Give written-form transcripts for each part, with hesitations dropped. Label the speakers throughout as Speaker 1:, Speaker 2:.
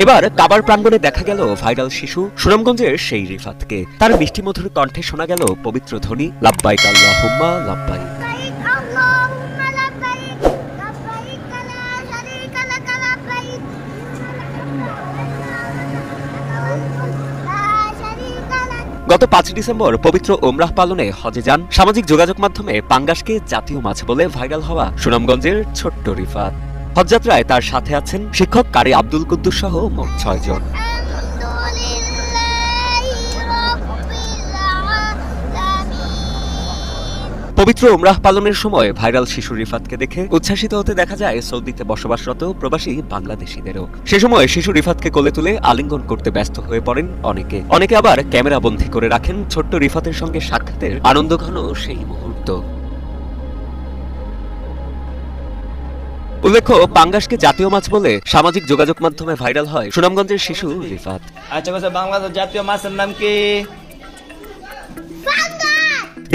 Speaker 1: এবার কাবার প্রাঙ্গণে দেখা গেল ভাইরাল শিশু সুনামগঞ্জের সেই রিফাতকে। তার মিষ্টি মধুর কণ্ঠে শোনা গেল পবিত্র ধ্বনি, লাব্বাইক আল্লাহুম্মা লাব্বাইক। গত ৫ ডিসেম্বর পবিত্র ওমরাহ পালনে হজে যান সামাজিক যোগাযোগ মাধ্যমে পাঙ্গাসকে জাতীয় মাছ বলে ভাইরাল হওয়া সুনামগঞ্জের ছোট্ট রিফাত। হজযাত্রায় তার সাথে আছেন শিক্ষক কারি আব্দুল কুদ্দুস সহ মোট ৬ জন। পবিত্র ওমরাহ পালনের সময় ভাইরাল শিশু রিফাতকে দেখে উচ্ছ্বাসিত হতে দেখা যায় সৌদিতে বসবাসরত প্রবাসী বাংলাদেশিদেরও। সে সময় শিশু রিফাতকে কোলে তুলে আলিঙ্গন করতে ব্যস্ত হয়ে পড়েন অনেকে আবার ক্যামেরা বন্দী করে রাখেন ছোট্ট রিফাতের সঙ্গে সাক্ষাতের আনন্দঘন সেই মুহূর্ত। উল্লেখ্য, পাঙ্গাসকে জাতীয় মাছ বলে সামাজিক যোগাযোগ মাধ্যমে ভাইরাল হয় সুনামগঞ্জের শিশু রিফাত।
Speaker 2: আচ্ছা, বাংলাদেশের জাতীয় মাছের নাম কি?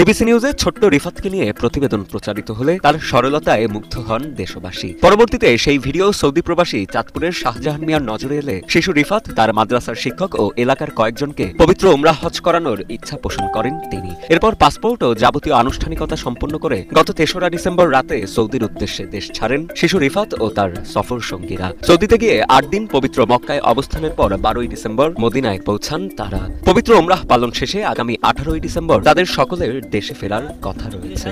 Speaker 1: এবিসি নিউজে ছোট্ট রিফাতকে নিয়ে প্রতিবেদন প্রচারিত হলে তার সরলতায় মুগ্ধ হন দেশবাসী। পরবর্তীতে সেই ভিডিও সৌদি প্রবাসী চাঁদপুরের শাহজাহান মিয়ার নজরে এলে শিশু রিফাত তার মাদ্রাসার শিক্ষক ও এলাকার কয়েকজনকে পবিত্র উমরাহ হজ করানোর ইচ্ছা পোষণ করেন তিনি। এরপর পাসপোর্ট ও যাবতীয় আনুষ্ঠানিকতা সম্পন্ন করে গত ৩রা ডিসেম্বর রাতে সৌদির উদ্দেশ্যে দেশ ছাড়েন শিশু রিফাত ও তার সফর সঙ্গীরা। সৌদিতে গিয়ে ৮ দিন পবিত্র মক্কায় অবস্থানের পর ১২ই ডিসেম্বর মদিনায় পৌঁছান তারা। পবিত্র উমরাহ পালন শেষে আগামী ১৮ই ডিসেম্বর তাদের সকলের দেশে ফেরার কথা রয়েছে।